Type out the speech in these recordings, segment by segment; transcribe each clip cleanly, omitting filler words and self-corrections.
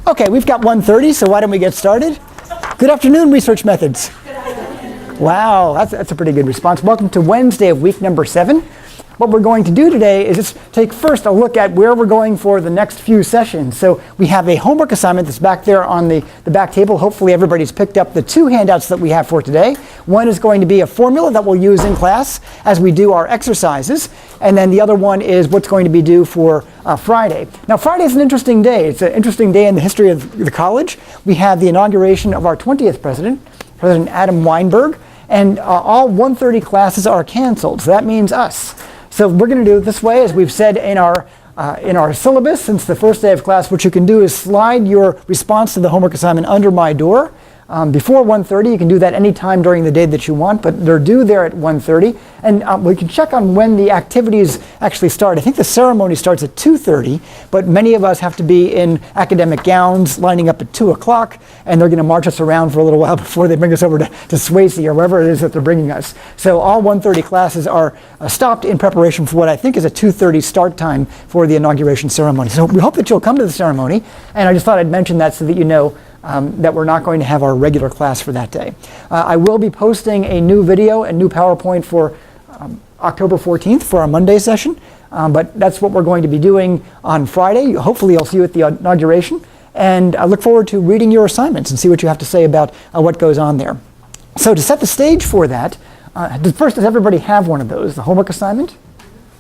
Okay, we've got 1:30, so why don't we get started? Good afternoon, research methods. Good afternoon. Wow, that's a pretty good response. Welcome to Wednesday of week number 7. What we're going to do today is just take first a look at where we're going for the next few sessions. So we have a homework assignment that's back there on the back table. Hopefully everybody's picked up the 2 handouts that we have for today. One is going to be a formula that we'll use in class as we do our exercises. And then the other one is what's going to be due for Friday. Now Friday is an interesting day. It's an interesting day in the history of the college. We have the inauguration of our 20th president, President Adam Weinberg. And all 1:30 classes are canceled. So that means us. So we're going to do it this way, as we've said in our syllabus since the first day of class. What you can do is slide your response to the homework assignment under my door. Before 1:30, you can do that any time during the day that you want, but they're due there at 1:30. And we can check on when the activities actually start. I think the ceremony starts at 2:30, but many of us have to be in academic gowns lining up at 2 o'clock, and they're going to march us around for a little while before they bring us over to Swayze or wherever it is that they're bringing us. So all 1:30 classes are stopped in preparation for what I think is a 2:30 start time for the inauguration ceremony. So we hope that you'll come to the ceremony, and I just thought I'd mention that so that you know that we're not going to have our regular class for that day. I will be posting a new video and new PowerPoint for October 14th for our Monday session, but that's what we're going to be doing on Friday. Hopefully I'll see you at the inauguration, and I look forward to reading your assignments and see what you have to say about what goes on there. So to set the stage for that, first, does everybody have one of those, the homework assignment?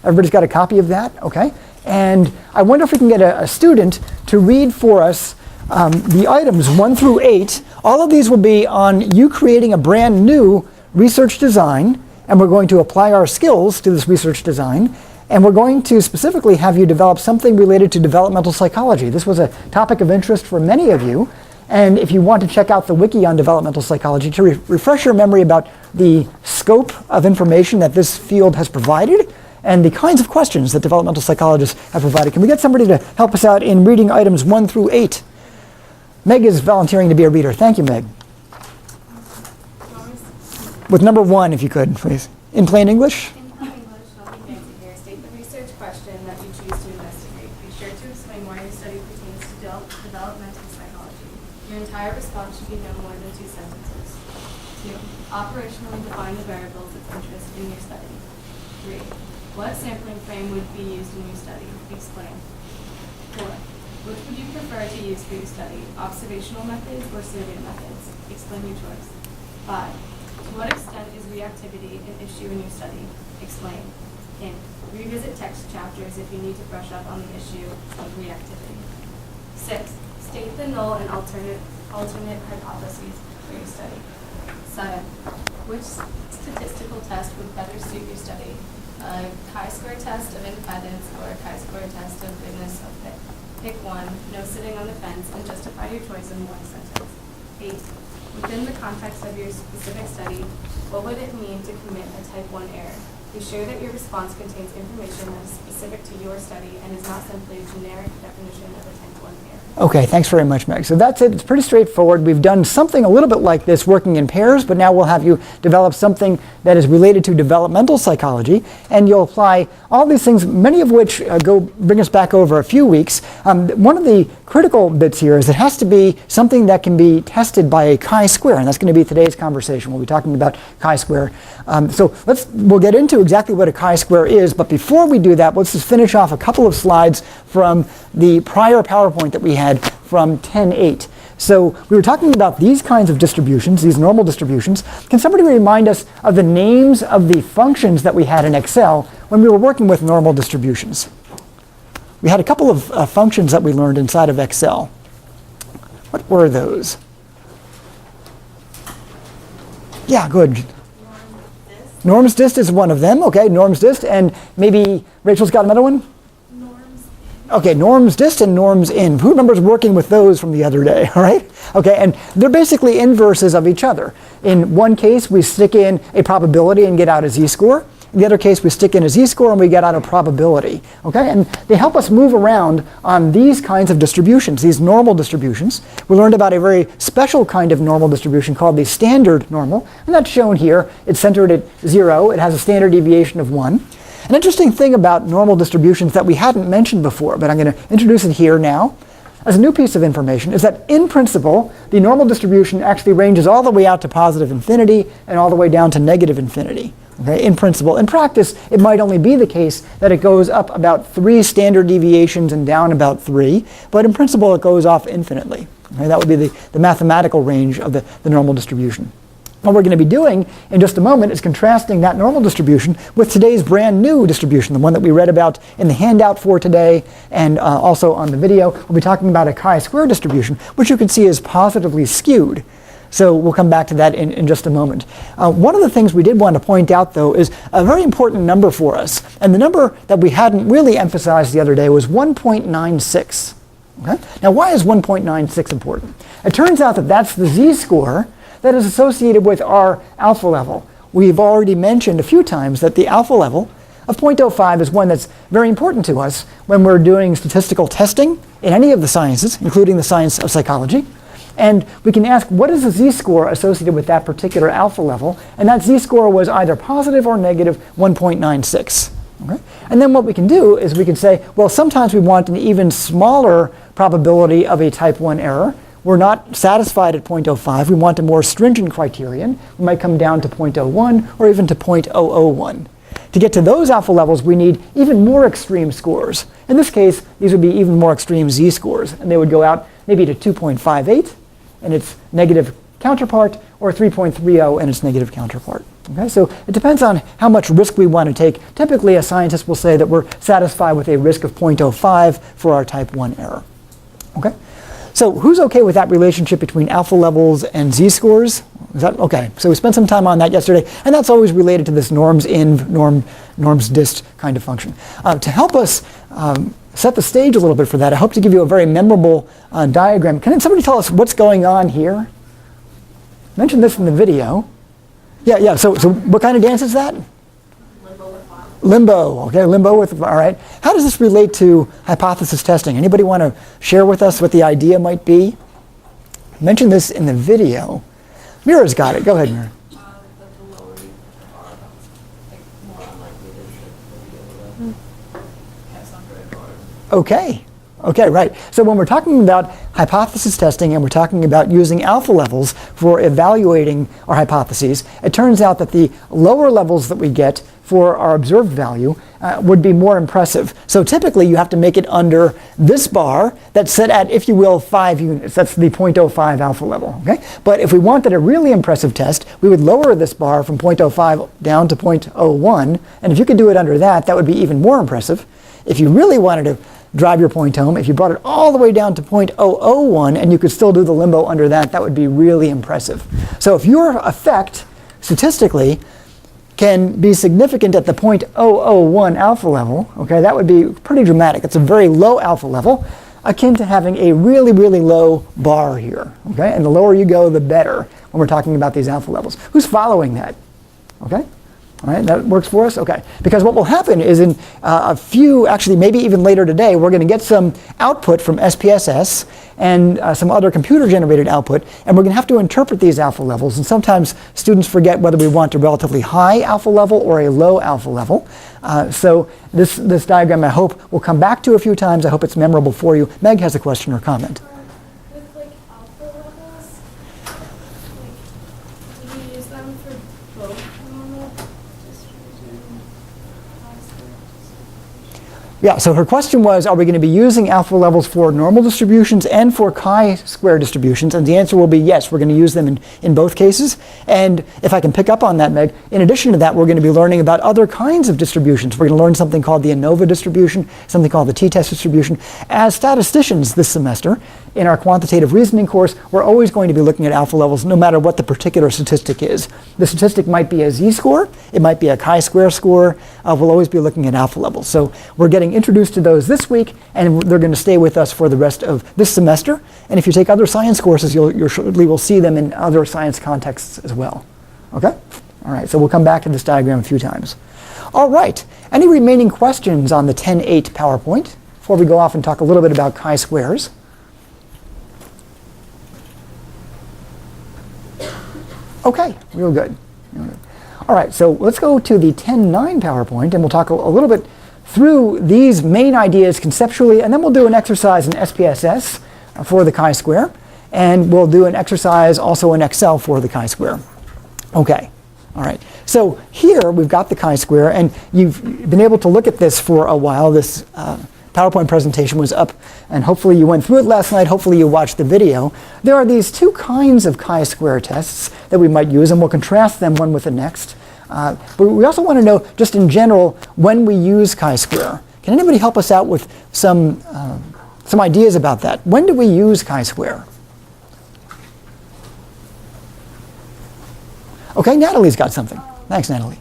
Everybody's got a copy of that? Okay. And I wonder if we can get a student to read for us the items 1 through 8. All of these will be on you creating a brand new research design, and we're going to apply our skills to this research design, and we're going to specifically have you develop something related to developmental psychology. This was a topic of interest for many of you, and if you want to check out the wiki on developmental psychology to refresh your memory about the scope of information that this field has provided and the kinds of questions that developmental psychologists have provided. Can we get somebody to help us out in reading items 1 through 8? Meg is volunteering to be a reader. Thank you, Meg. With number 1, if you could, please. In plain English? In plain English, nothing fancy here. State the research question that you choose to investigate. Be sure to explain why your study pertains to developmental psychology. Your entire response should be no more than 2 sentences. 2. Operationally define the variables of interest in your study. 3. What sampling frame would be used in your study? Explain. 4. Which would you prefer to use for your study, observational methods or survey methods? Explain your choice. 5. To what extent is reactivity an issue in your study? Explain. Hint. Revisit text chapters if you need to brush up on the issue of reactivity. 6. State the null and alternate hypotheses for your study. 7. Which statistical test would better suit your study? A chi-square test of independence or a chi-square test of goodness of fit? Pick one, no sitting on the fence, and justify your choice in 1 sentence. 8. Within the context of your specific study, what would it mean to commit a type 1 error? Be sure that your response contains information that is specific to your study and is not simply a generic definition of a type 1 error. Okay, thanks very much, Meg. So that's it. It's pretty straightforward. We've done something a little bit like this working in pairs, but now we'll have you develop something that is related to developmental psychology, and you'll apply all these things, many of which bring us back over a few weeks. One of the critical bits here is it has to be something that can be tested by a chi-square, and that's going to be today's conversation. We'll be talking about chi-square. So we'll get into exactly what a chi-square is, but before we do that, let's just finish off a couple of slides from the prior PowerPoint that we had from 10.8. So we were talking about these kinds of distributions, these normal distributions. Can somebody remind us of the names of the functions that we had in Excel when we were working with normal distributions? We had a couple of functions that we learned inside of Excel. What were those? Yeah, good. Norm's dist is one of them. Okay, norm's dist, and maybe Rachel's got another one? Okay, norms dist and norms in. Who remembers working with those from the other day, all right? Okay, and they're basically inverses of each other. In one case, we stick in a probability and get out a z-score. In the other case, we stick in a z-score and we get out a probability, okay? And they help us move around on these kinds of distributions, these normal distributions. We learned about a very special kind of normal distribution called the standard normal, and that's shown here. It's centered at 0. It has a standard deviation of 1. An interesting thing about normal distributions that we hadn't mentioned before, but I'm going to introduce it here now. as a new piece of information is that in principle, the normal distribution actually ranges all the way out to positive infinity and all the way down to negative infinity. Okay, in principle. In practice, it might only be the case that it goes up about 3 standard deviations and down about 3, but in principle it goes off infinitely. Okay, that would be the mathematical range of the normal distribution. What we're going to be doing in just a moment is contrasting that normal distribution with today's brand new distribution, the one that we read about in the handout for today and also on the video. We'll be talking about a chi-square distribution, which you can see is positively skewed. So we'll come back to that in just a moment. One of the things we did want to point out, though, is a very important number for us. And the number that we hadn't really emphasized the other day was 1.96. Okay? Now, why is 1.96 important? It turns out that that's the z-score that is associated with our alpha level. We've already mentioned a few times that the alpha level of 0.05 is one that's very important to us when we're doing statistical testing in any of the sciences, including the science of psychology. And we can ask, what is the z-score associated with that particular alpha level? And that z-score was either positive or negative 1.96. Okay? And then what we can do is we can say, well, sometimes we want an even smaller probability of a type 1 error. We're not satisfied at 0.05. We want a more stringent criterion. We might come down to 0.01 or even to 0.001. To get to those alpha levels, we need even more extreme scores. In this case, these would be even more extreme z-scores, and they would go out maybe to 2.58 and its negative counterpart, or 3.30 and its negative counterpart. Okay, so it depends on how much risk we want to take. Typically, a scientist will say that we're satisfied with a risk of 0.05 for our type 1 error. Okay? So who's okay with that relationship between alpha levels and z-scores? Is that okay? So we spent some time on that yesterday, and that's always related to this norms in, norms dist kind of function. To help us set the stage a little bit for that, I hope to give you a very memorable diagram. Can somebody tell us what's going on here? I mentioned this in the video. Yeah, so what kind of dance is that? Limbo, okay, limbo with, all right. How does this relate to hypothesis testing? Anybody want to share with us what the idea might be? I mentioned this in the video. Mira's got it. Go ahead, Mira. That the lower you are, more unlikely it is that you'll be able to have some good or Okay, right. So when we're talking about hypothesis testing and we're talking about using alpha levels for evaluating our hypotheses, it turns out that the lower levels that we get for our observed value would be more impressive. So typically you have to make it under this bar that's set at, if you will, 5 units. That's the 0.05 alpha level. Okay? But if we wanted a really impressive test, we would lower this bar from 0.05 down to 0.01. And if you could do it under that, that would be even more impressive. If you really wanted to drive your point home, if you brought it all the way down to 0.001 and you could still do the limbo under that, that would be really impressive. So if your effect statistically can be significant at the 0.001 alpha level, okay, that would be pretty dramatic. It's a very low alpha level, akin to having a really, really low bar here. Okay, and the lower you go, the better when we're talking about these alpha levels. Who's following that? Okay. All right, that works for us? Okay. Because what will happen is in a few, actually maybe even later today, we're going to get some output from SPSS and some other computer-generated output, and we're going to have to interpret these alpha levels. And sometimes students forget whether we want a relatively high alpha level or a low alpha level. So this diagram, I hope, will come back to a few times. I hope it's memorable for you. Meg has a question or comment. With like alpha levels, like do you use them for both normal distribution and chi-square distribution? Yeah, so her question was, are we going to be using alpha levels for normal distributions and for chi-square distributions? And the answer will be yes, we're going to use them in both cases. And if I can pick up on that, Meg, in addition to that, we're going to be learning about other kinds of distributions. We're going to learn something called the ANOVA distribution, something called the t-test distribution. As statisticians this semester, in our quantitative reasoning course, we're always going to be looking at alpha levels no matter what the particular statistic is. The statistic might be a z-score, it might be a chi-square score. We'll always be looking at alpha levels. So we're getting introduced to those this week, and they're going to stay with us for the rest of this semester. And if you take other science courses, you surely will see them in other science contexts as well. Okay? All right, so we'll come back to this diagram a few times. All right, any remaining questions on the 10.8 PowerPoint before we go off and talk a little bit about chi-squares? Okay, real good. All right, so let's go to the 10.9 PowerPoint, and we'll talk a little bit through these main ideas conceptually, and then we'll do an exercise in SPSS for the chi-square, and we'll do an exercise also in Excel for the chi-square. Okay, all right. So here we've got the chi-square, and you've been able to look at this for a while. This PowerPoint presentation was up, and hopefully you went through it last night. Hopefully you watched the video. There are these two kinds of chi-square tests that we might use, and we'll contrast them one with the next. But we also want to know, just in general, when we use chi-square. Can anybody help us out with some ideas about that? When do we use chi-square? Okay, Natalie's got something. Thanks, Natalie.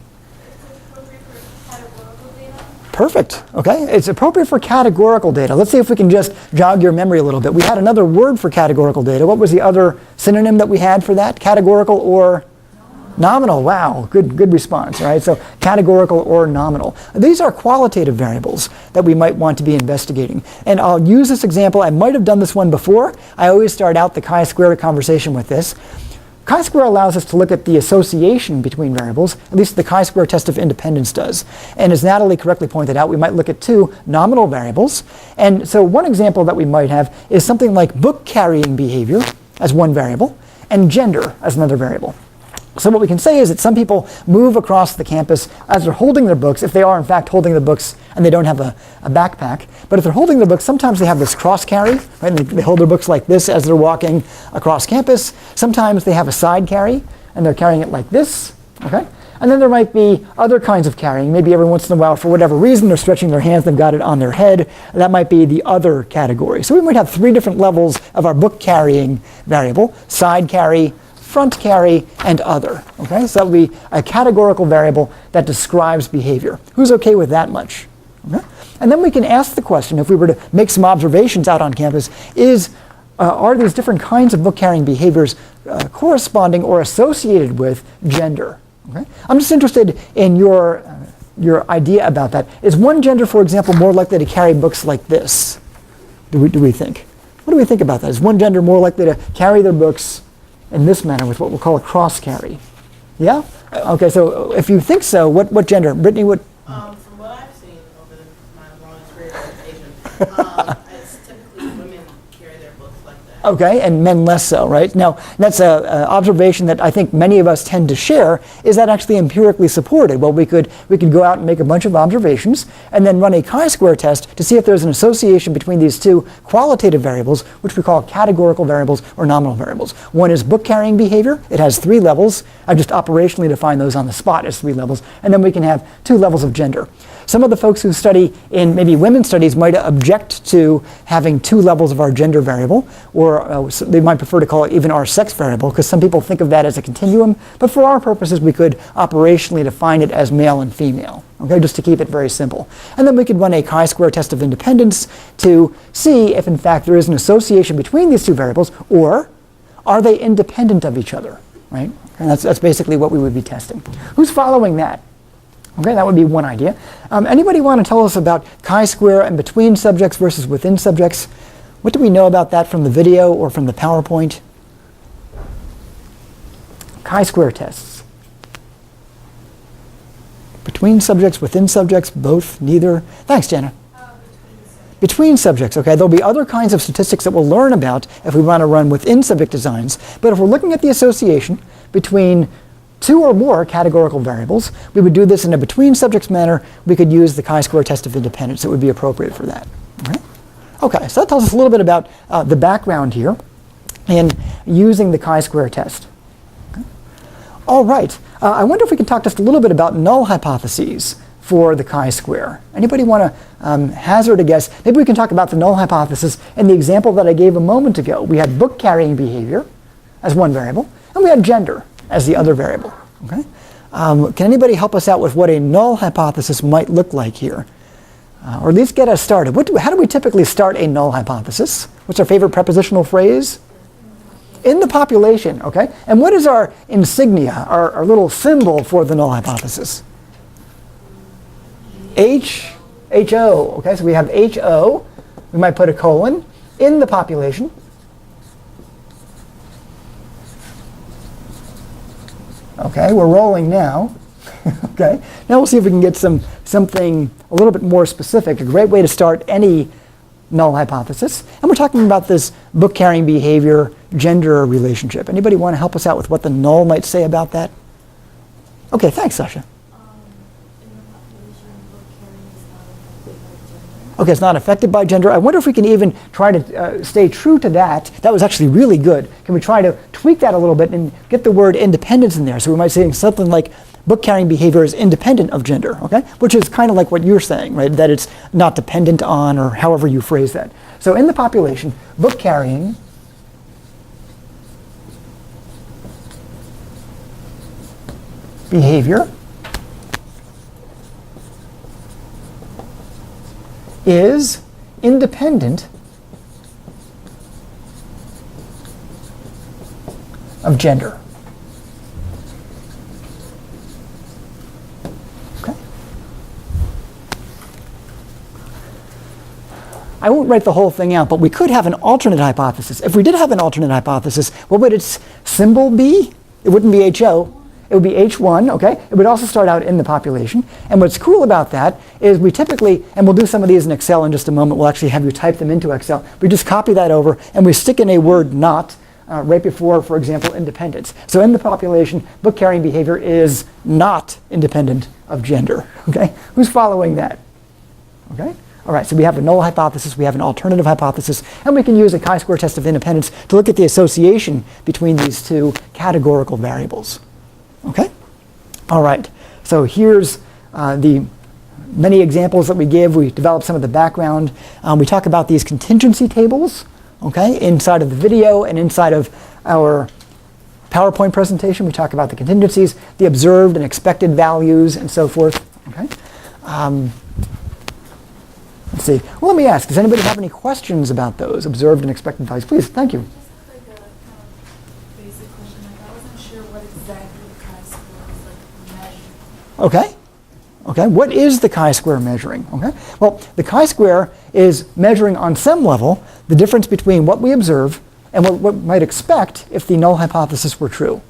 Perfect. Okay, it's appropriate for categorical data. Let's see if we can just jog your memory a little bit. We had another word for categorical data. What was the other synonym that we had for that? Categorical or nominal? Wow, good response, right? So categorical or nominal. These are qualitative variables that we might want to be investigating. And I'll use this example. I might have done this one before. I always start out the chi-square conversation with this. Chi-square allows us to look at the association between variables, at least the chi-square test of independence does. And as Natalie correctly pointed out, we might look at two nominal variables. And so one example that we might have is something like book carrying behavior as one variable and gender as another variable. So what we can say is that some people move across the campus as they're holding their books, if they are in fact holding the books and they don't have a backpack. But if they're holding their books, sometimes they have this cross carry, right? And they hold their books like this as they're walking across campus. Sometimes they have a side carry and they're carrying it like this, okay? And then there might be other kinds of carrying. Maybe every once in a while, for whatever reason, they're stretching their hands, they've got it on their head. That might be the other category. So we might have three different levels of our book carrying variable: side carry, front carry, and other. Okay, so that would be a categorical variable that describes behavior. Who's okay with that much? Okay? And then we can ask the question, if we were to make some observations out on campus, are these different kinds of book carrying behaviors corresponding or associated with gender? Okay? I'm just interested in your idea about that. Is one gender, for example, more likely to carry books like this? Do we think? What do we think about that? Is one gender more likely to carry their books in this manner with what we'll call a cross carry? Yeah? Okay, so if you think so, what gender? Brittany, what? From what I've seen over my long career in education, it's typically women carry their books like that. Okay, and men less so, right? Now, that's an observation that I think many of us tend to share. Is that actually empirically supported? Well, we could go out and make a bunch of observations and then run a chi-square test to see if there's an association between these two qualitative variables, which we call categorical variables or nominal variables. One is book carrying behavior. It has 3 levels. I've just operationally defined those on the spot as 3 levels. And then we can have 2 levels of gender. Some of the folks who study in maybe women's studies might object to having 2 levels of our gender variable, or they might prefer to call it even our sex variable, because some people think of that as a continuum. But for our purposes, we could operationally define it as male and female, okay, just to keep it very simple. And then we could run a chi-square test of independence to see if in fact there is an association between these 2 variables, or are they independent of each other, right? And that's basically what we would be testing. Who's following that? Okay, that would be one idea. Anybody want to tell us about chi-square and between subjects versus within subjects? What do we know about that from the video or from the PowerPoint? Chi-square tests. Between subjects, within subjects, both, neither. Thanks, Jenna. Between subjects, okay. There'll be other kinds of statistics that we'll learn about if we want to run within subject designs. But if we're looking at the association between 2 or more categorical variables, we would do this in a between subjects manner. We could use the chi-square test of independence. It would be appropriate for that. Right? Okay, so that tells us a little bit about the background here in using the chi-square test. Okay. All right, I wonder if we could talk just a little bit about null hypotheses for the chi-square. Anybody want to hazard a guess? Maybe we can talk about the null hypothesis in the example that I gave a moment ago. We had book carrying behavior as one variable, and we had gender as the other variable. Okay? Can anybody help us out with what a null hypothesis might look like here? Or at least get us started. How do we typically start a null hypothesis? What's our favorite prepositional phrase? In the population, okay? And what is our insignia, our little symbol for the null hypothesis? HO, okay? So we have HO. We might put a colon in the population. Okay, we're rolling now. Okay, now we'll see if we can get something a little bit more specific. A great way to start any null hypothesis. And we're talking about this book-carrying behavior gender relationship. Anybody want to help us out with what the null might say about that? Okay, thanks, Sasha. Okay, it's not affected by gender. I wonder if we can even try to stay true to that. That was actually really good. Can we try to tweak that a little bit and get the word independence in there? So we might say something like book-carrying behavior is independent of gender, okay? Which is kind of like what you're saying, right? That it's not dependent on, or however you phrase that. So in the population, book-carrying behavior is independent of gender. Okay. I won't write the whole thing out, but we could have an alternate hypothesis. If we did have an alternate hypothesis, what would its symbol be? It wouldn't be HO. It would be H1, okay? It would also start out in the population. And what's cool about that is we typically, and we'll do some of these in Excel in just a moment, we'll actually have you type them into Excel. We just copy that over and we stick in a word not right before, for example, independence. So in the population, book-carrying behavior is not independent of gender, okay? Who's following that? Okay? All right, so we have a null hypothesis, we have an alternative hypothesis, and we can use a chi-square test of independence to look at the association between these two categorical variables. Okay? All right. So here's the many examples that we give. We develop some of the background. We talk about these contingency tables, okay, inside of the video and inside of our PowerPoint presentation. We talk about the contingencies, the observed and expected values, and so forth. Okay? Let's see. Well, let me ask, does anybody have any questions about those observed and expected values? Please, thank you. Okay. Okay. What is the chi-square measuring? Okay. Well, the chi-square is measuring on some level the difference between what we observe and what we might expect if the null hypothesis were true.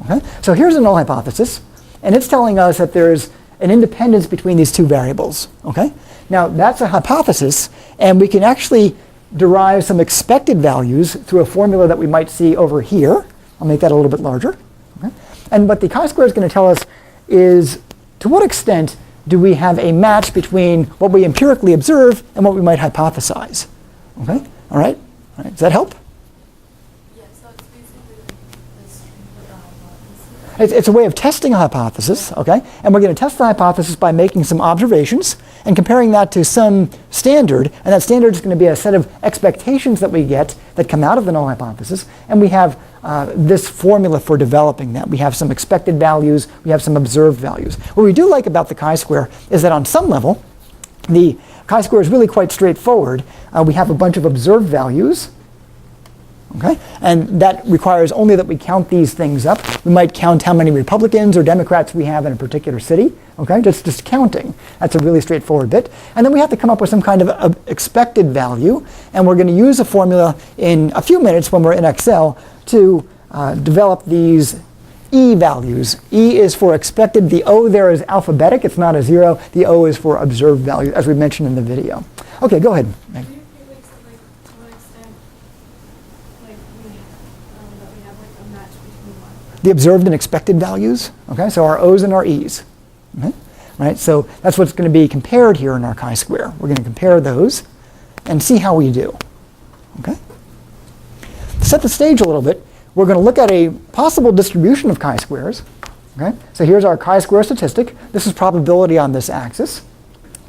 Okay. So here's a null hypothesis, and it's telling us that there's an independence between these two variables. Okay. Now that's a hypothesis, and we can actually derive some expected values through a formula that we might see over here. I'll make that a little bit larger. Okay. And what the chi-square is going to tell us is, to what extent do we have a match between what we empirically observe and what we might hypothesize? Okay? All right? All right. Does that help? Yeah, so it's basically the strength of the hypothesis. It's a way of testing a hypothesis, okay? And we're going to test the hypothesis by making some observations and comparing that to some standard. And that standard is going to be a set of expectations that we get that come out of the null hypothesis. And we have this formula for developing that. We have some expected values. We have some observed values. What we do like about the chi-square is that on some level, the chi-square is really quite straightforward. We have a bunch of observed values. Okay? And that requires only that we count these things up. We might count how many Republicans or Democrats we have in a particular city. Okay? Just counting. That's a really straightforward bit. And then we have to come up with some kind of expected value. And we're going to use a formula in a few minutes when we're in Excel to develop these E values. E is for expected. The O there is alphabetic. It's not a 0. The O is for observed value, as we mentioned in the video. Okay, go ahead, Meg. Do you feel like, to what extent, like, that we have like a match between one? The observed and expected values. Okay, so our O's and our E's. Okay? Right, so that's what's going to be compared here in our chi-square. We're going to compare those and see how we do. Okay? To set the stage a little bit, we're going to look at a possible distribution of chi-squares. Okay? So here's our chi-square statistic. This is probability on this axis.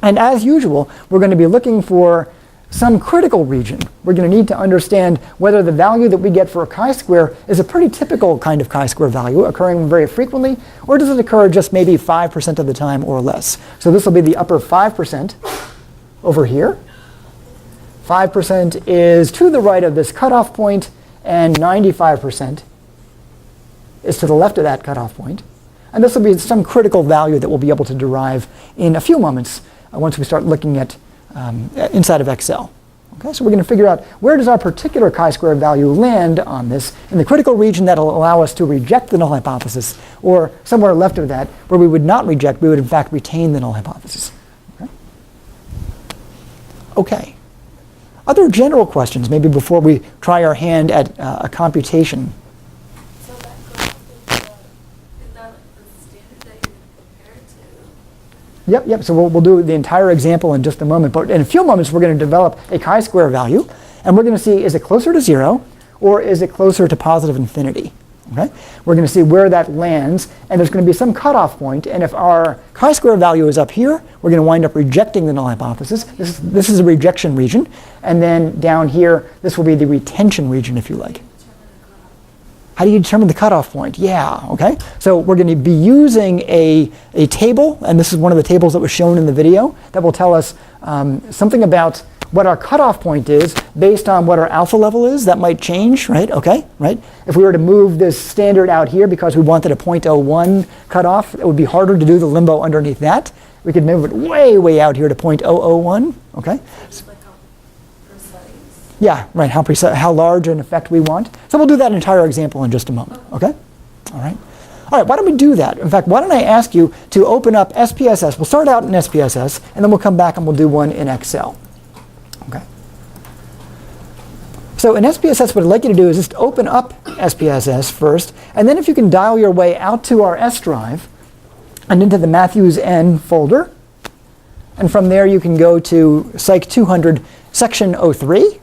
And as usual, we're going to be looking for some critical region. We're going to need to understand whether the value that we get for a chi-square is a pretty typical kind of chi-square value, occurring very frequently, or does it occur just maybe 5% of the time or less. So this will be the upper 5% over here. 5% is to the right of this cutoff point, and 95% is to the left of that cutoff point. And this will be some critical value that we'll be able to derive in a few moments once we start looking at inside of Excel. Okay, so we're going to figure out where does our particular chi-square value land on this in the critical region that will allow us to reject the null hypothesis, or somewhere left of that where we would not reject, we would in fact retain the null hypothesis. Okay. Okay. other general questions, maybe before we try our hand at a computation? So that graph is that like the standard that you're compared to? Yep. So we'll do the entire example in just a moment. But in a few moments, we're going to develop a chi-square value. And we're going to see, is it closer to 0 or is it closer to positive infinity? Okay? We're going to see where that lands. And there's going to be some cutoff point. And if our chi-square value is up here, we're going to wind up rejecting the null hypothesis. This is a rejection region. And then down here, this will be the retention region, if you like. How do you determine the cutoff point? Yeah, okay. So we're going to be using a table, and this is one of the tables that was shown in the video, that will tell us something about what our cutoff point is based on what our alpha level is. That might change, right? Okay, right? If we were to move this standard out here because we wanted a 0.01 cutoff, it would be harder to do the limbo underneath that. We could move it way, way out here to 0.001, okay? Like how precise? Yeah, right, how large an effect we want. So we'll do that entire example in just a moment, okay? All right. All right, why don't we do that? In fact, why don't I ask you to open up SPSS. We'll start out in SPSS, and then we'll come back and we'll do one in Excel. Okay. So in SPSS, what I'd like you to do is just open up SPSS first, and then if you can dial your way out to our S drive and into the Matthews N folder, and from there you can go to Psych 200, section 03.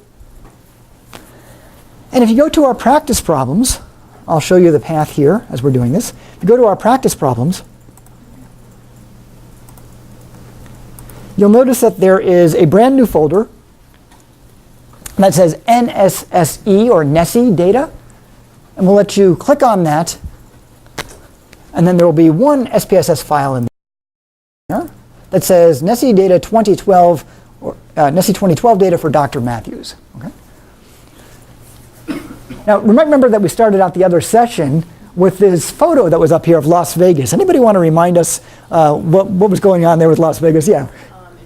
And if you go to our practice problems, I'll show you the path here as we're doing this. If you go to our practice problems, you'll notice that there is a brand new folder that says NSSE or NESSE data. And we'll let you click on that. And then there will be one SPSS file in there that says NESSE data 2012, or NESSE 2012 data for Dr. Matthews. Okay? Now, you might remember that we started out the other session with this photo that was up here of Las Vegas. Anybody want to remind us what was going on there with Las Vegas? Yeah. In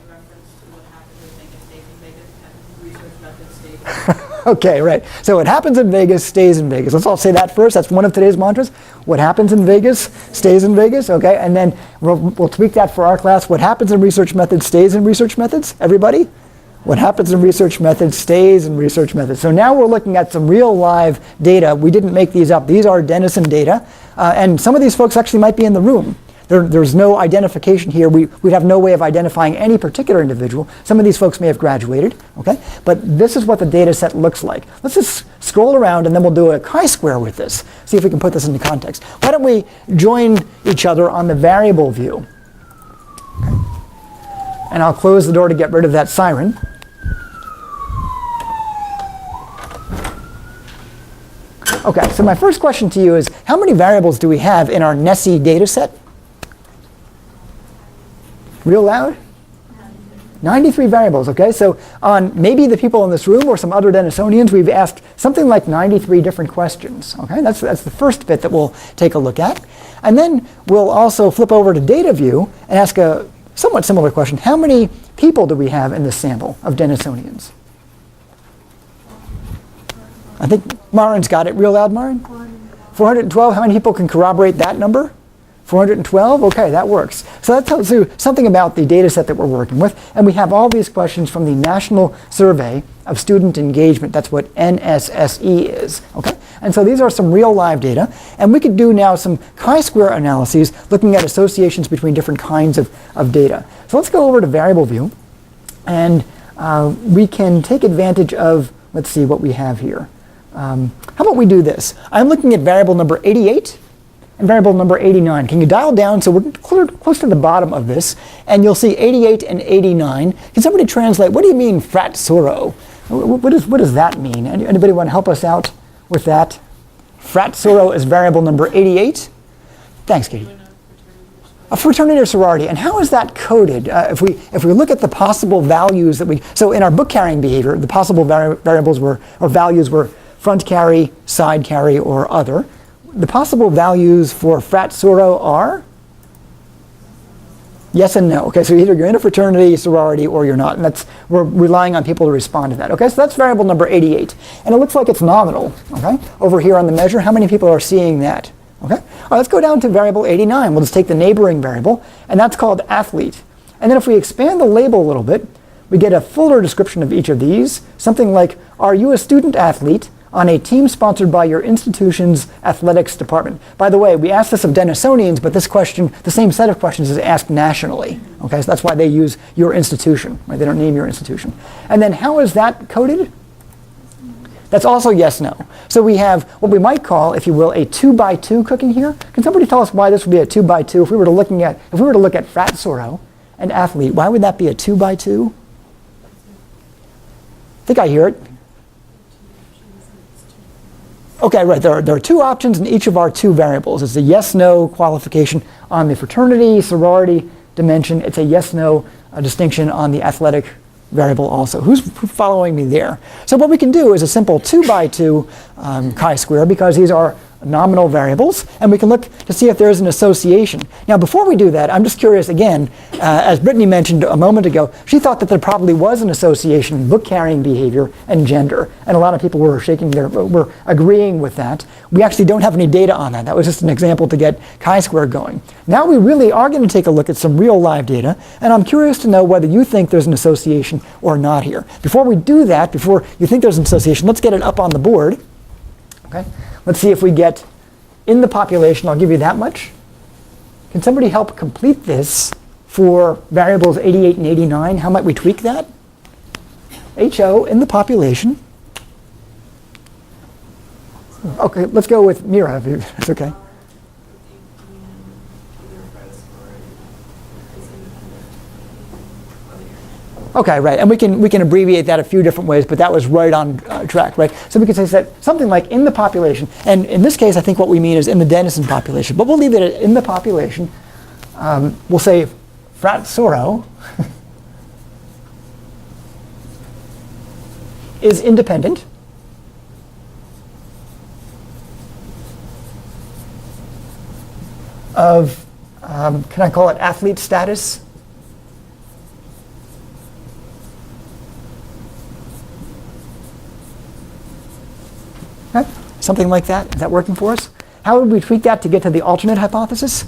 reference to what happens in Vegas stays in Vegas, and research methods stay in Vegas. Okay, right. So what happens in Vegas stays in Vegas. Let's all say that first. That's one of today's mantras. What happens in Vegas stays in Vegas. Okay, and then we'll tweak that for our class. What happens in research methods stays in research methods. Everybody? What happens in research methods stays in research methods. So now we're looking at some real live data. We didn't make these up. These are Denison data. And some of these folks actually might be in the room. There's no identification here. We'd have no way of identifying any particular individual. Some of these folks may have graduated, okay? But this is what the data set looks like. Let's just scroll around and then we'll do a chi-square with this. See if we can put this into context. Why don't we join each other on the variable view? Okay. And I'll close the door to get rid of that siren. Okay, so my first question to you is, how many variables do we have in our NESSE data set? Real loud? 93 variables, okay? So on maybe the people in this room or some other Denisonians, we've asked something like 93 different questions, okay? That's the first bit that we'll take a look at. And then we'll also flip over to data view and ask a somewhat similar question. How many people do we have in this sample of Denisonians? I think Marin's got it. Real loud, Marin? 412. How many people can corroborate that number? 412? Okay, that works. So that tells you something about the data set that we're working with. And we have all these questions from the National Survey of Student Engagement. That's what NSSE is. Okay? And so these are some real live data. And we could do now some chi-square analyses looking at associations between different kinds of data. So let's go over to variable view. And we can take advantage of, let's see what we have here. How about we do this? I'm looking at variable number 88 and variable number 89. Can you dial down so we're close to the bottom of this, and you'll see 88 and 89. Can somebody translate? What do you mean frat Soro? What does that mean? Anybody want to help us out with that? Frat Soro is variable number 88. Thanks, Katie. A fraternity or sorority. And how is that coded? If we look at the possible values that so in our book carrying behavior, the possible variables or values were front carry, side carry, or other. The possible values for frat Soro are yes and no. Okay, so either you're in a fraternity, sorority, or you're not. And we're relying on people to respond to that. Okay, so that's variable number 88. And it looks like it's nominal. Okay, over here on the measure, how many people are seeing that? Okay, all right, let's go down to variable 89. We'll just take the neighboring variable, and that's called athlete. And then if we expand the label a little bit, we get a fuller description of each of these. Something like, are you a student athlete on a team sponsored by your institution's athletics department? By the way, we asked this of Denisonians, but this question, the same set of questions is asked nationally. Okay, so that's why they use your institution, right? They don't name your institution. And then how is that coded? That's also yes, no. So we have what we might call, if you will, a 2x2 cooking here. Can somebody tell us why this would be a 2x2? If we were to look at frat Soro and athlete, why would that be a 2x2? I think I hear it. Okay, right. There are two options in each of our two variables. It's a yes-no qualification on the fraternity, sorority dimension. It's a yes-no distinction on the athletic variable also. Who's following me there? So what we can do is a simple 2x2 chi-square, because these are nominal variables, and we can look to see if there is an association. Now, before we do that, I'm just curious again, as Brittany mentioned a moment ago, she thought that there probably was an association in book-carrying behavior and gender, and a lot of people were agreeing with that. We actually don't have any data on that. That was just an example to get chi-square going. Now we really are going to take a look at some real live data, and I'm curious to know whether you think there's an association or not here. Before we do that, before you think there's an association, let's get it up on the board. Okay? Let's see if we get in the population. I'll give you that much. Can somebody help complete this for variables 88 and 89? How might we tweak that? HO in the population. Okay, let's go with Mira, if it's okay. Okay, right, and we can abbreviate that a few different ways, but that was right on track, right? So we could say that something like in the population, and in this case I think what we mean is in the Denison population, but we'll leave it at in the population. We'll say frat Soro is independent of, can I call it athlete status? Okay. Something like that. Is that working for us? How would we tweak that to get to the alternate hypothesis?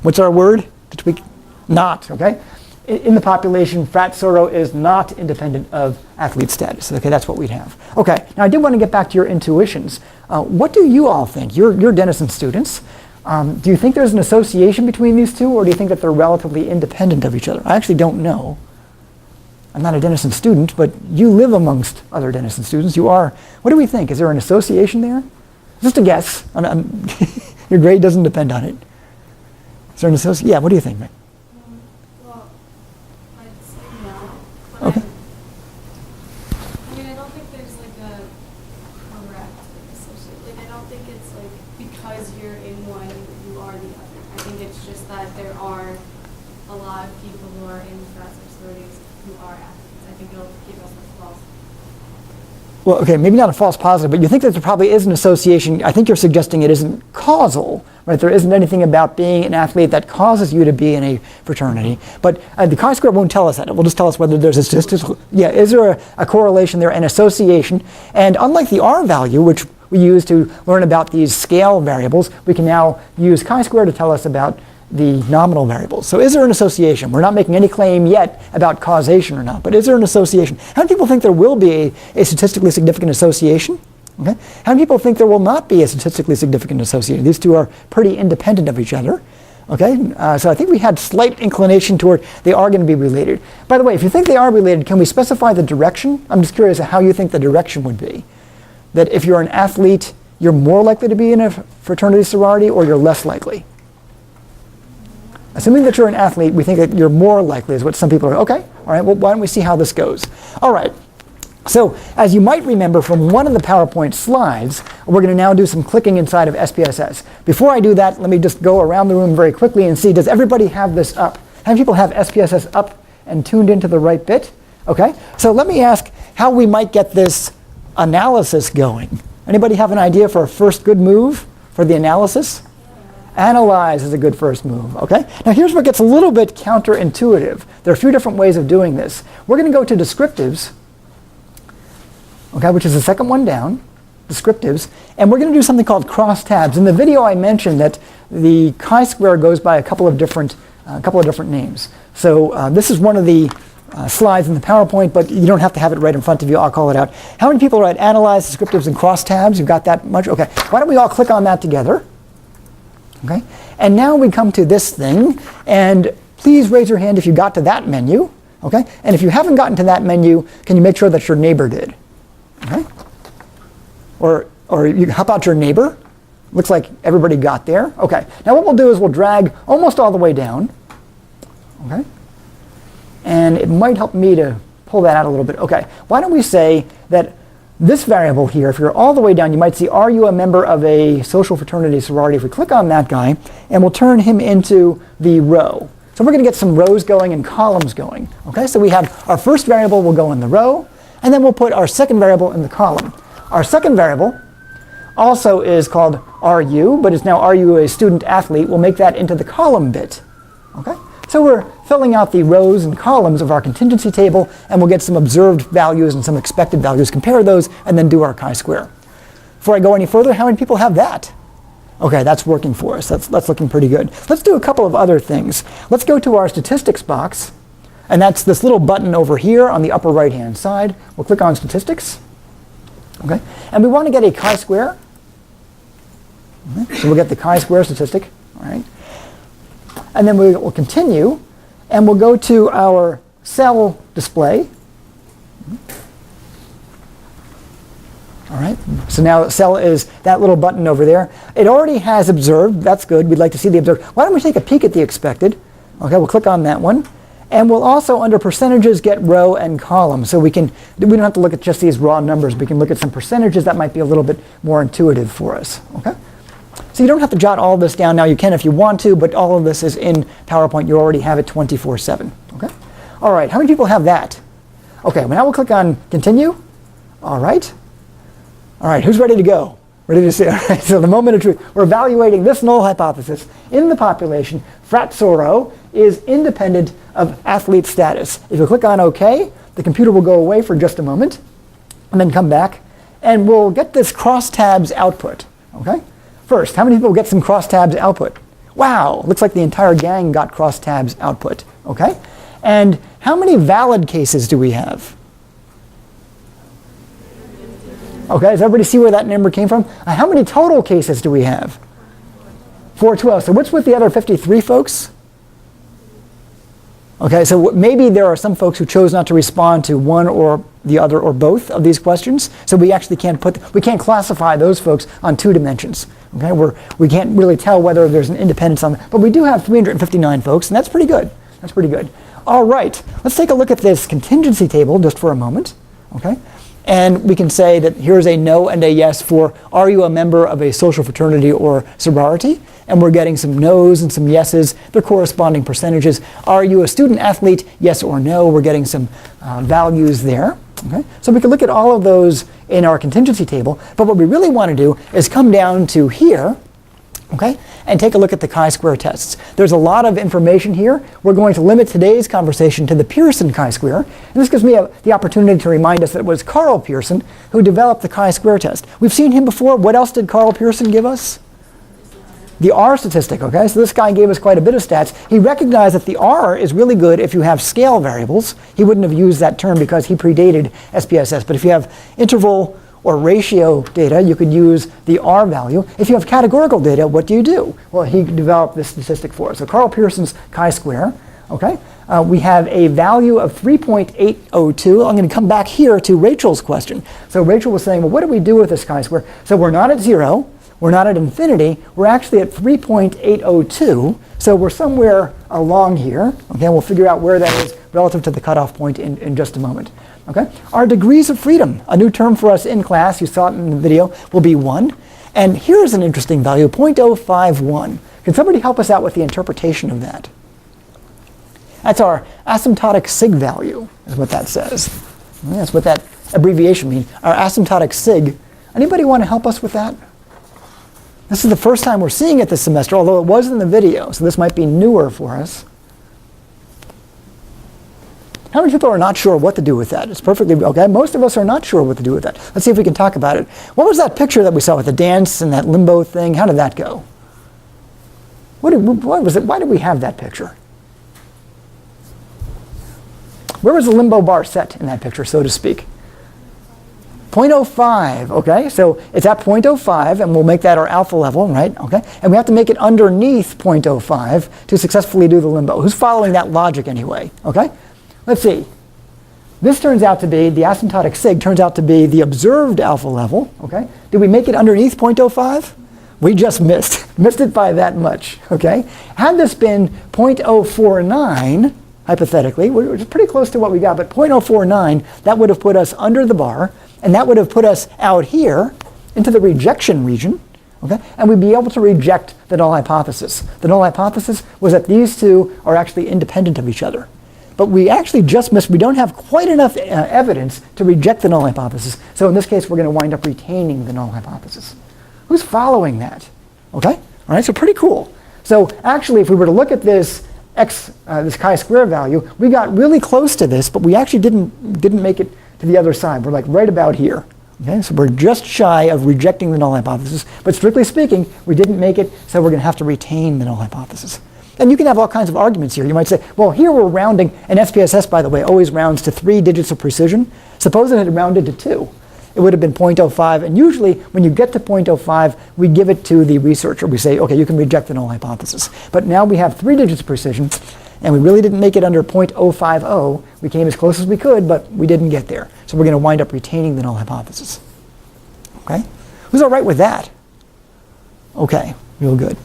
What's our word to tweak? Not, okay? In the population, frat Soro is not independent of athlete status. Okay, that's what we'd have. Okay, now I did want to get back to your intuitions. What do you all think? You're Denison students. Do you think there's an association between these two, or do you think that they're relatively independent of each other? I actually don't know. I'm not a Denison student, but you live amongst other Denison students. You are. What do we think? Is there an association there? Just a guess. Your grade doesn't depend on it. Is there an association? Yeah, what do you think, Mike? Well, I'd say no. But Okay. I mean, I don't think there's like a correct association. Like, I don't think it's like because you're in one, you are the other. I think it's just that there are a lot of people who are in frats or sororities who are athletes. I think it'll give us a false. Well, okay, maybe not a false positive, but you think that there probably is an association. I think you're suggesting it isn't causal, right? There isn't anything about being an athlete that causes you to be in a fraternity. But the chi-square won't tell us that. It will just tell us whether there's a statistical, is there a correlation there, an association? And unlike the R value, which we use to learn about these scale variables, we can now use chi-square to tell us about the nominal variables. So is there an association? We're not making any claim yet about causation or not, but is there an association? How many people think there will be a statistically significant association? Okay. How many people think there will not be a statistically significant association? These two are pretty independent of each other. Okay, so I think we had slight inclination toward they are going to be related. By the way, if you think they are related, can we specify the direction? I'm just curious how you think the direction would be. That if you're an athlete, you're more likely to be in a fraternity sorority, or you're less likely? Assuming that you're an athlete, we think that you're more likely is what some people are. Okay, all right, well, why don't we see how this goes? All right, so as you might remember from one of the PowerPoint slides, we're going to now do some clicking inside of SPSS. Before I do that, let me just go around the room very quickly and see, does everybody have this up? How many people have SPSS up and tuned into the right bit? Okay, so let me ask how we might get this analysis going. Anybody have an idea for a first good move for the analysis? Analyze is a good first move, okay? Now here's where it gets a little bit counterintuitive. There are a few different ways of doing this. We're going to go to descriptives, okay, which is the second one down, descriptives, and we're going to do something called crosstabs. In the video I mentioned that the chi-square goes by a couple of different names. So this is one of the slides in the PowerPoint, but you don't have to have it right in front of you. I'll call it out. How many people are at Analyze, Descriptives, and Crosstabs? You've got that much? Okay. Why don't we all click on that together? Okay. And now we come to this thing, and please raise your hand if you got to that menu. Okay. And if you haven't gotten to that menu, can you make sure that your neighbor did? Okay. How about your neighbor? Looks like everybody got there. Okay. Now what we'll do is we'll drag almost all the way down. Okay. And it might help me to pull that out a little bit. Okay. Why don't we say that this variable here, if you're all the way down, you might see, are you a member of a social fraternity sorority? If we click on that guy, and we'll turn him into the row. So we're going to get some rows going and columns going. Okay. So we have our first variable will go in the row, and then we'll put our second variable in the column. Our second variable also is called RU, but it's now are you a student athlete? We'll make that into the column bit. Okay? So we're filling out the rows and columns of our contingency table, and we'll get some observed values and some expected values, compare those, and then do our chi-square. Before I go any further, how many people have that? Okay, that's working for us. That's looking pretty good. Let's do a couple of other things. Let's go to our statistics box, and that's this little button over here on the upper right-hand side. We'll click on statistics. Okay, and we want to get a chi-square. Okay. So we'll get the chi-square statistic. All right. And then we'll continue, and we'll go to our cell display. All right. So now cell is that little button over there. It already has observed. That's good. We'd like to see the observed. Why don't we take a peek at the expected? Okay, we'll click on that one. And we'll also, under percentages, get row and column. So we don't have to look at just these raw numbers. We can look at some percentages that might be a little bit more intuitive for us. Okay? So you don't have to jot all of this down now. You can if you want to, but all of this is in PowerPoint. You already have it 24/7. Okay? All right. How many people have that? Okay. Well, now we'll click on continue. All right. All right. Who's ready to go? Ready to see? All right. So the moment of truth. We're evaluating this null hypothesis in the population. Frat Soro is independent of athlete status. If you click on OK, the computer will go away for just a moment, and then come back, and we'll get this crosstabs output. Okay. First, how many people get some crosstabs output? Wow, looks like the entire gang got crosstabs output. Okay? And how many valid cases do we have? Okay, does everybody see where that number came from? How many total cases do we have? 412. So what's with the other 53 folks? Okay, so maybe there are some folks who chose not to respond to one or the other or both of these questions. So we actually can't classify those folks on 2 dimensions. Okay, we can't really tell whether there's an independence on that. But we do have 359 folks, and that's pretty good. That's pretty good. All right, let's take a look at this contingency table just for a moment. Okay, and we can say that here's a no and a yes for are you a member of a social fraternity or sorority? And we're getting some no's and some yeses, their corresponding percentages. Are you a student athlete? Yes or no. We're getting some values there. Okay? So we can look at all of those in our contingency table. But what we really want to do is come down to here, okay, and take a look at the chi-square tests. There's a lot of information here. We're going to limit today's conversation to the Pearson chi-square. And this gives me the opportunity to remind us that it was Carl Pearson who developed the chi-square test. We've seen him before. What else did Carl Pearson give us? The R statistic, okay? So this guy gave us quite a bit of stats. He recognized that the R is really good if you have scale variables. He wouldn't have used that term because he predated SPSS. But if you have interval or ratio data, you could use the R value. If you have categorical data, what do? Well, he developed this statistic for us. So Carl Pearson's chi-square, okay? We have a value of 3.802. I'm going to come back here to Rachel's question. So Rachel was saying, well, what do we do with this chi-square? So we're not at 0. We're not at infinity. We're actually at 3.802. So we're somewhere along here. Okay, we'll figure out where that is relative to the cutoff point in just a moment. Okay, our degrees of freedom, a new term for us in class, you saw it in the video, will be 1. And here's an interesting value, 0.051. Can somebody help us out with the interpretation of that? That's our asymptotic sig value, is what that says. That's what that abbreviation means. Our asymptotic sig. Anybody want to help us with that? This is the first time we're seeing it this semester, although it was in the video, so this might be newer for us. How many people are not sure what to do with that? It's perfectly okay. Most of us are not sure what to do with that. Let's see if we can talk about it. What was that picture that we saw with the dance and that limbo thing? How did that go? What was it? Why did we have that picture? Where was the limbo bar set in that picture, so to speak? 0.05, okay? So it's at 0.05, and we'll make that our alpha level, right? Okay? And we have to make it underneath 0.05 to successfully do the limbo. Who's following that logic anyway? Okay? Let's see. This turns out to be, the asymptotic sig turns out to be the observed alpha level, okay? Did we make it underneath 0.05? We just missed. Missed it by that much, okay? Had this been 0.049, hypothetically, which is pretty close to what we got, but 0.049, that would have put us under the bar, and that would have put us out here into the rejection region, okay? And we'd be able to reject the null hypothesis. The null hypothesis was that these two are actually independent of each other. But we actually just missed, we don't have quite enough evidence to reject the null hypothesis. So in this case, we're going to wind up retaining the null hypothesis. Who's following that? Okay? All right, so pretty cool. So actually, if we were to look at this this chi-square value, we got really close to this, but we actually didn't make it to the other side. We're like right about here. Okay, so we're just shy of rejecting the null hypothesis, but strictly speaking, we didn't make it, so we're going to have to retain the null hypothesis. And you can have all kinds of arguments here. You might say, well, here we're rounding, and SPSS, by the way, always rounds to 3 digits of precision. Suppose it had rounded to 2. It would have been 0.05, and usually when you get to 0.05, we give it to the researcher. We say, okay, you can reject the null hypothesis. But now we have 3 digits of precision, and we really didn't make it under 0.050. We came as close as we could, but we didn't get there. So we're going to wind up retaining the null hypothesis. Okay? Who's all right with that? Okay, real good.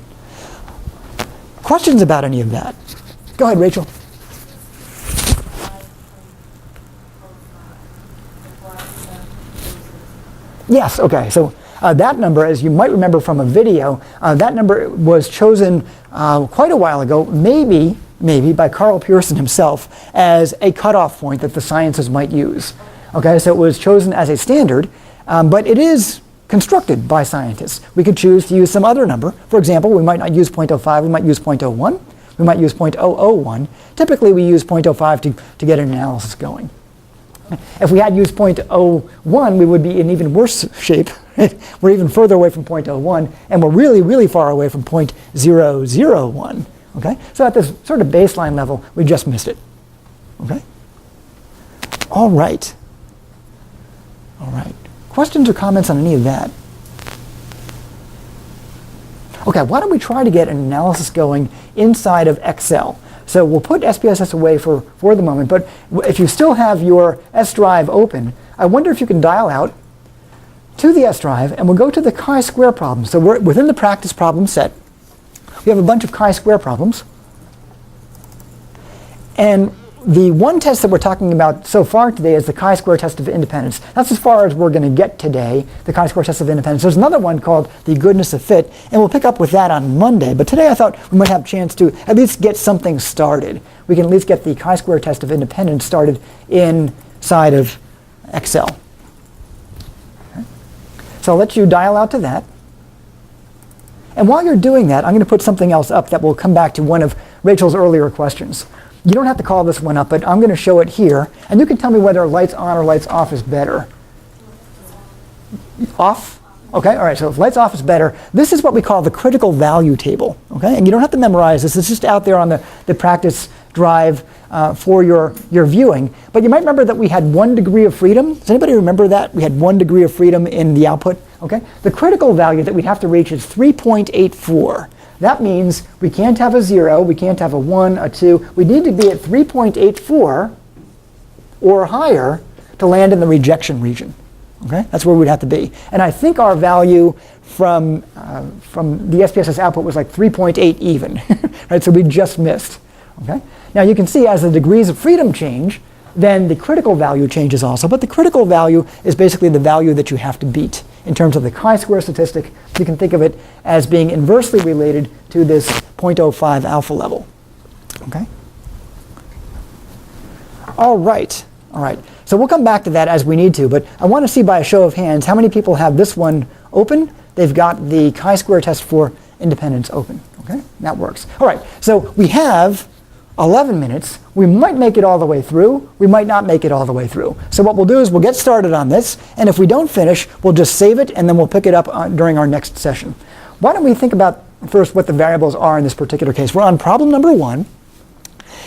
Questions about any of that? Go ahead, Rachel. Yes, okay. So that number, as you might remember from a video, that number was chosen quite a while ago, maybe by Carl Pearson himself, as a cutoff point that the sciences might use. Okay, so it was chosen as a standard, but it is constructed by scientists. We could choose to use some other number. For example, we might not use 0.05, we might use 0.01, we might use 0.001. Typically, we use 0.05 to get an analysis going. If we had used 0.01, we would be in even worse shape. We're even further away from 0.01, and we're really, really far away from 0.001. Okay? So at this sort of baseline level, we just missed it. Okay? All right. All right. Questions or comments on any of that? Okay, why don't we try to get an analysis going inside of Excel? So we'll put SPSS away for the moment, but if you still have your S drive open, I wonder if you can dial out to the S drive, and we'll go to the chi-square problem. So we're within the practice problem set. We have a bunch of chi-square problems. And the one test that we're talking about so far today is the chi-square test of independence. That's as far as we're going to get today, the chi-square test of independence. There's another one called the goodness of fit, and we'll pick up with that on Monday. But today I thought we might have a chance to at least get something started. We can at least get the chi-square test of independence started inside of Excel. Okay. So I'll let you dial out to that. And while you're doing that, I'm going to put something else up that will come back to one of Rachel's earlier questions. You don't have to call this one up, but I'm going to show it here, and you can tell me whether lights on or lights off is better. Off? Okay, all right, so if lights off is better, this is what we call the critical value table, okay? And you don't have to memorize this. It's just out there on the practice drive for your viewing. But you might remember that we had 1 degree of freedom. Does anybody remember that? We had 1 degree of freedom in the output, okay? The critical value that we'd have to reach is 3.84. That means we can't have a 0, we can't have a 1, a 2. We need to be at 3.84 or higher to land in the rejection region. Okay? That's where we'd have to be. And I think our value from the SPSS output was like 3.8 even. Right? So we just missed. Okay? Now you can see as the degrees of freedom change, then the critical value changes also. But the critical value is basically the value that you have to beat. In terms of the chi-square statistic, you can think of it as being inversely related to this 0.05 alpha level. Okay? All right. All right. So we'll come back to that as we need to, but I want to see by a show of hands how many people have this one open. They've got the chi-square test for independence open. Okay? That works. All right. So we have 11 minutes. We might make it all the way through. We might not make it all the way through. So what we'll do is we'll get started on this, and if we don't finish, we'll just save it, and then we'll pick it up during our next session. Why don't we think about first what the variables are in this particular case. We're on problem number 1,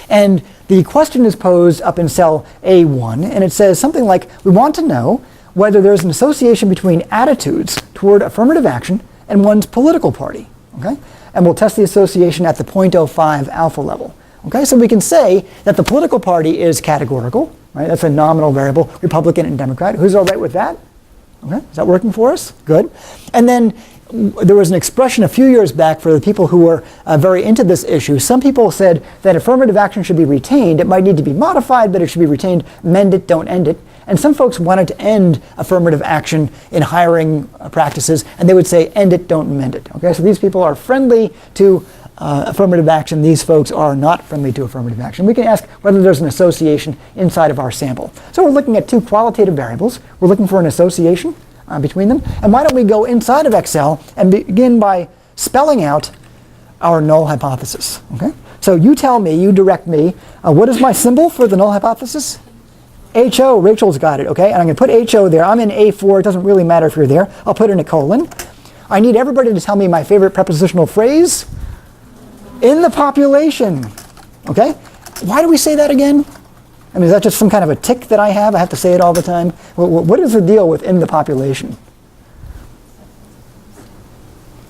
And the question is posed up in cell A1, and it says something like, we want to know whether there's an association between attitudes toward affirmative action and one's political party. Okay? And we'll test the association at the 0.05 alpha level. Okay? So we can say that the political party is categorical. Right? That's a nominal variable, Republican and Democrat. Who's all right with that? Okay? Is that working for us? Good. And then there was an expression a few years back for the people who were very into this issue. Some people said that affirmative action should be retained. It might need to be modified, but it should be retained. Mend it, don't end it. And some folks wanted to end affirmative action in hiring practices, and they would say, end it, don't mend it. Okay, so these people are friendly to affirmative action. These folks are not friendly to affirmative action. We can ask whether there's an association inside of our sample. So we're looking at two qualitative variables. We're looking for an association between them. And why don't we go inside of Excel and begin by spelling out our null hypothesis. Okay? So you tell me, you direct me, what is my symbol for the null hypothesis? HO, Rachel's got it, okay? And I'm going to put HO there. I'm in A4, it doesn't really matter if you're there. I'll put in a colon. I need everybody to tell me my favorite prepositional phrase. In the population, okay? Why do we say that again? I mean, is that just some kind of a tick that I have? I have to say it all the time? What is the deal with in the population?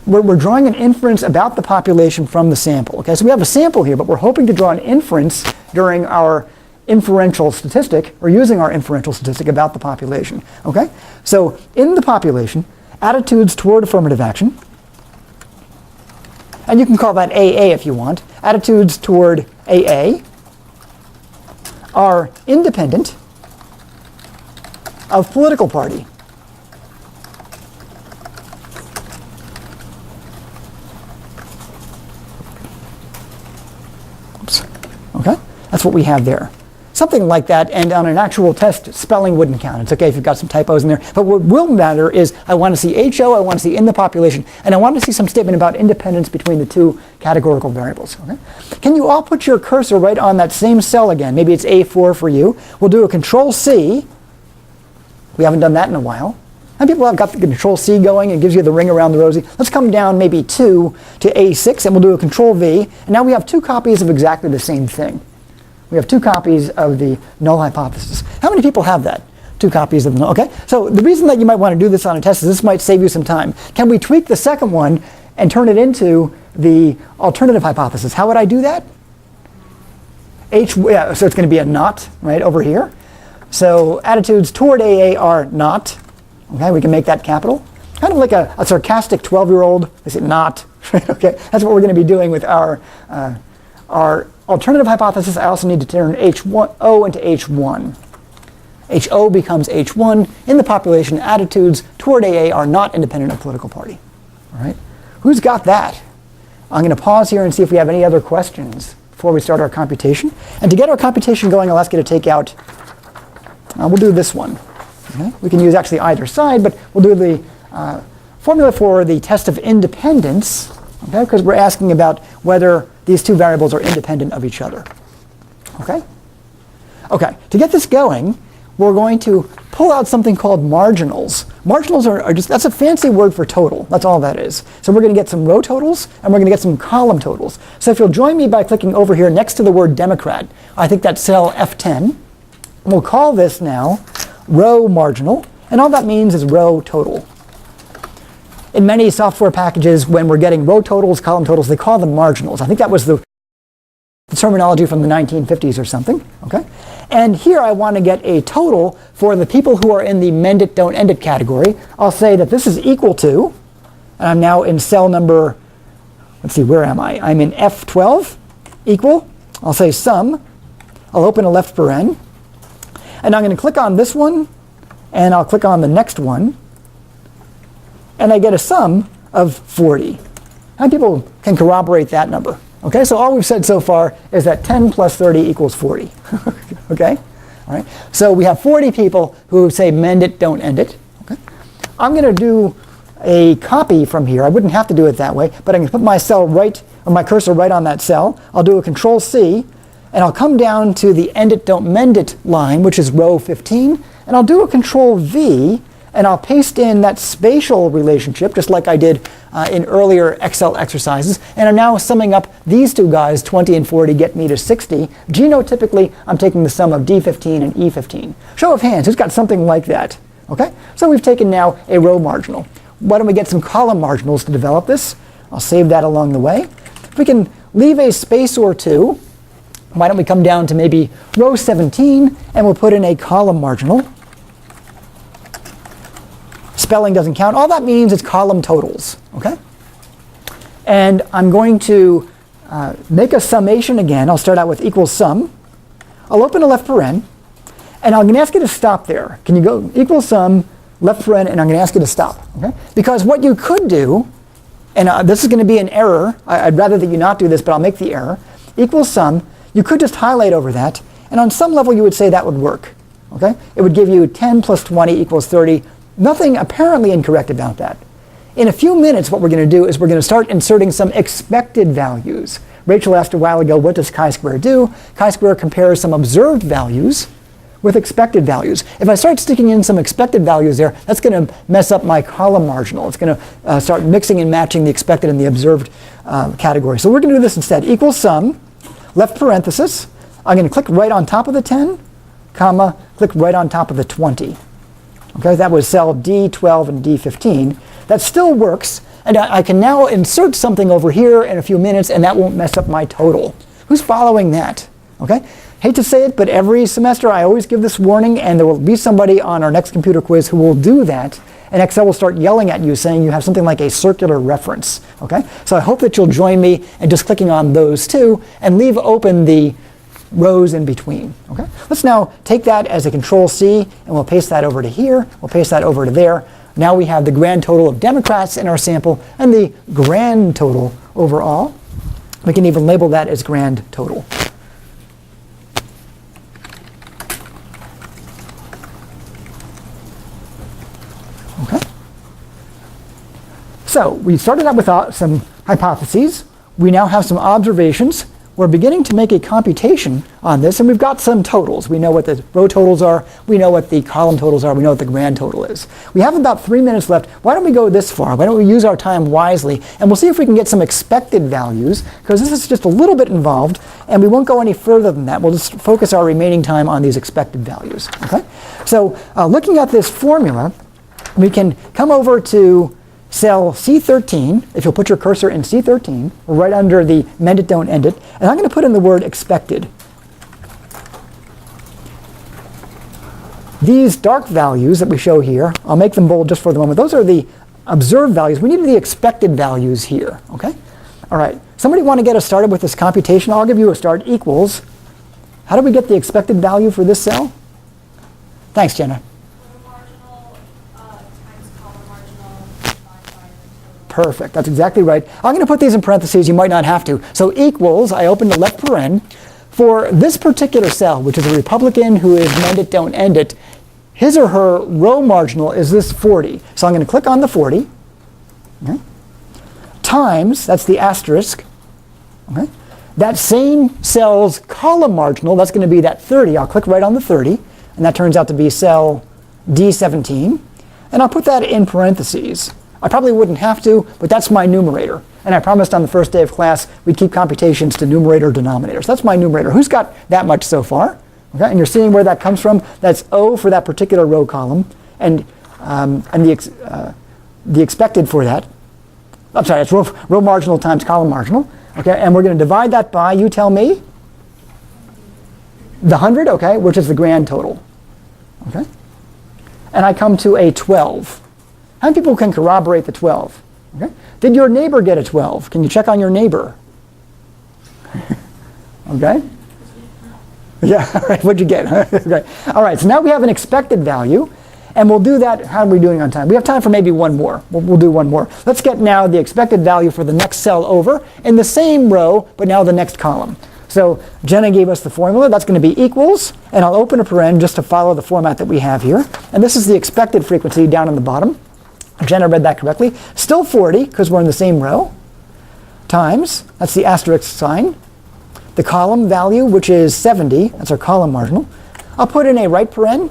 We're drawing an inference about the population from the sample, okay? So we have a sample here, but we're hoping to draw an inference during our inferential statistic, or using our inferential statistic about the population, okay? So in the population, attitudes toward affirmative action, and you can call that AA if you want, attitudes toward AA are independent of political party. Oops. Okay? That's what we have there. Something like that, and on an actual test, spelling wouldn't count. It's okay if you've got some typos in there. But what will matter is I want to see HO, I want to see in the population, and I want to see some statement about independence between the two categorical variables. Okay? Can you all put your cursor right on that same cell again? Maybe it's A4 for you. We'll do a Control-C. We haven't done that in a while. And people have got the Control-C going. It gives you the ring around the rosy. Let's come down maybe 2 to A6, and we'll do a Control-V. And now we have two copies of exactly the same thing. We have two copies of the null hypothesis. How many people have that? Two copies of the null. Okay, so the reason that you might want to do this on a test is this might save you some time. Can we tweak the second one and turn it into the alternative hypothesis? How would I do that? So it's going to be a not, right, over here. So attitudes toward AA are not. Okay, we can make that capital. Kind of like a sarcastic 12-year-old. They say not. Okay, that's what we're going to be doing with our alternative hypothesis. I also need to turn O into H1. HO becomes H1. In the population, attitudes toward AA are not independent of political party. All right? Who's got that? I'm going to pause here and see if we have any other questions before we start our computation. And to get our computation going, I'll ask you to take out, we'll do this one. Okay? We can use actually either side, but we'll do the formula for the test of independence, okay? Because we're asking about whether these two variables are independent of each other. Okay? Okay, to get this going, we're going to pull out something called marginals. Marginals are just, that's a fancy word for total. That's all that is. So we're going to get some row totals, and we're going to get some column totals. So if you'll join me by clicking over here next to the word Democrat, I think that's cell F10. We'll call this now row marginal, and all that means is row total. In many software packages, when we're getting row totals, column totals, they call them marginals. I think that was the terminology from the 1950s or something. Okay? And here I want to get a total for the people who are in the mend it, don't end it category. I'll say that this is equal to, and I'm now in cell number, let's see, where am I? I'm in F12, equal. I'll say sum. I'll open a left paren. And I'm going to click on this one, and I'll click on the next one. And I get a sum of 40. How many people can corroborate that number? Okay, so all we've said so far is that 10 plus 30 equals 40. Okay? All right. So we have 40 people who say mend it, don't end it. Okay? I'm going to do a copy from here. I wouldn't have to do it that way, but I'm going to put my cell right, or my cursor right on that cell. I'll do a Control-C, and I'll come down to the end it, don't mend it line, which is row 15, and I'll do a Control-V, and I'll paste in that spatial relationship, just like I did in earlier Excel exercises. And I'm now summing up these two guys, 20 and 40, get me to 60. Genotypically, I'm taking the sum of D15 and E15. Show of hands, who's got something like that? Okay, so we've taken now a row marginal. Why don't we get some column marginals to develop this? I'll save that along the way. If we can leave a space or two, why don't we come down to maybe row 17, and we'll put in a column marginal. Spelling doesn't count. All that means is column totals, okay? And I'm going to make a summation again. I'll start out with equals sum. I'll open a left paren, and I'm going to ask you to stop there. Can you go equals sum, left paren, and I'm going to ask you to stop, okay? Because what you could do, and this is going to be an error. I'd rather that you not do this, but I'll make the error. Equals sum, you could just highlight over that, and on some level you would say that would work, okay? It would give you 10 plus 20 equals 30. Nothing apparently incorrect about that. In a few minutes, what we're going to do is we're going to start inserting some expected values. Rachel asked a while ago, what does chi-square do? Chi-square compares some observed values with expected values. If I start sticking in some expected values there, that's going to mess up my column marginal. It's going to start mixing and matching the expected and the observed category. So we're going to do this instead. Equals sum, left parenthesis. I'm going to click right on top of the 10, comma, click right on top of the 20. Okay, that was cell D12 and D15. That still works, and I can now insert something over here in a few minutes, and that won't mess up my total. Who's following that? Okay, hate to say it, but every semester I always give this warning, and there will be somebody on our next computer quiz who will do that, and Excel will start yelling at you saying you have something like a circular reference. Okay, so I hope that you'll join me in just clicking on those two and leave open the rows in between. Okay, let's now take that as a control C, and we'll paste that over to here. We'll paste that over to there. Now we have the grand total of Democrats in our sample and the grand total overall. We can even label that as grand total. Okay. So we started out with some hypotheses. We now have some observations. We're beginning to make a computation on this, and we've got some totals. We know what the row totals are. We know what the column totals are. We know what the grand total is. We have about 3 minutes left. Why don't we go this far? Why don't we use our time wisely? And we'll see if we can get some expected values, because this is just a little bit involved, and we won't go any further than that. We'll just focus our remaining time on these expected values. Okay? So looking at this formula, we can come over to cell C13, if you'll put your cursor in C13, right under the mend it, don't end it, and I'm going to put in the word expected. These dark values that we show here, I'll make them bold just for the moment. Those are the observed values. We need the expected values here, okay? All right, somebody want to get us started with this computation? I'll give you a start, equals. How do we get the expected value for this cell? Thanks, Jenna. Perfect, that's exactly right. I'm going to put these in parentheses, you might not have to. So equals, I open the left paren. For this particular cell, which is a Republican who is mend it, don't end it, his or her row marginal is this 40. So I'm going to click on the 40. Okay. Times, that's the asterisk. Okay. That same cell's column marginal, that's going to be that 30. I'll click right on the 30, and that turns out to be cell D17. And I'll put that in parentheses. I probably wouldn't have to, but that's my numerator. And I promised on the first day of class we'd keep computations to numerator denominator. So that's my numerator. Who's got that much so far? Okay, and you're seeing where that comes from. That's O for that particular row column, and the expected for that. I'm sorry, it's row marginal times column marginal. Okay, and we're going to divide that by, you tell me, the 100, okay, which is the grand total. Okay, and I come to a 12. How many people can corroborate the 12? Okay. Did your neighbor get a 12? Can you check on your neighbor? Okay. Yeah, all right, what'd you get? Okay. All right, so now we have an expected value, and we'll do that. How are we doing on time? We have time for maybe one more. We'll do one more. Let's get now the expected value for the next cell over in the same row, but now the next column. So Jenna gave us the formula. That's going to be equals, and I'll open a paren just to follow the format that we have here. And this is the expected frequency down on the bottom. Jenna read that correctly. Still 40, because we're in the same row, times, that's the asterisk sign, the column value, which is 70, that's our column marginal. I'll put in a right paren,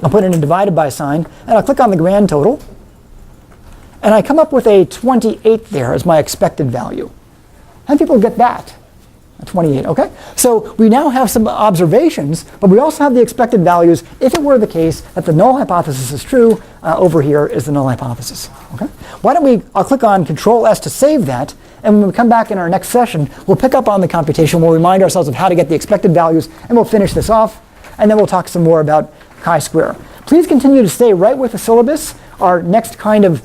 I'll put in a divided by sign, and I'll click on the grand total. And I come up with a 28 there as my expected value. How many people get that? A 28, okay? So we now have some observations, but we also have the expected values if it were the case that the null hypothesis is true. Over here is the null hypothesis, okay? Why don't we, I'll click on Control-S to save that, and when we come back in our next session, we'll pick up on the computation, we'll remind ourselves of how to get the expected values, and we'll finish this off, and then we'll talk some more about chi-square. Please continue to stay right with the syllabus. Our next kind of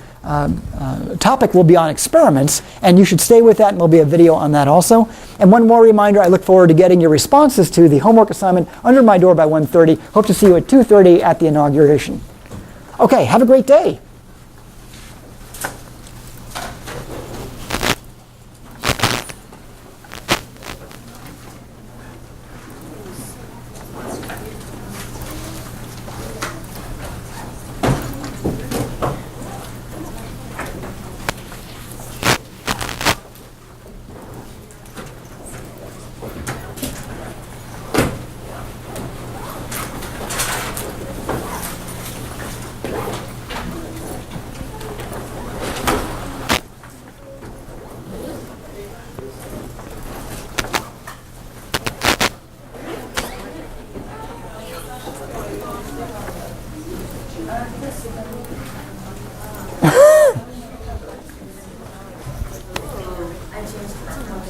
topic will be on experiments, and you should stay with that, and there'll be a video on that also. And one more reminder, I look forward to getting your responses to the homework assignment under my door by 1:30. Hope to see you at 2:30 at the inauguration. Okay, have a great day.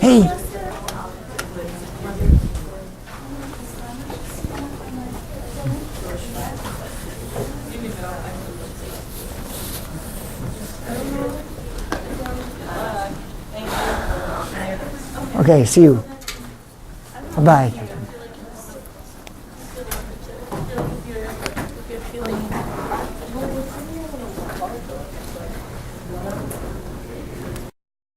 Hey. Okay, see you. Bye-bye.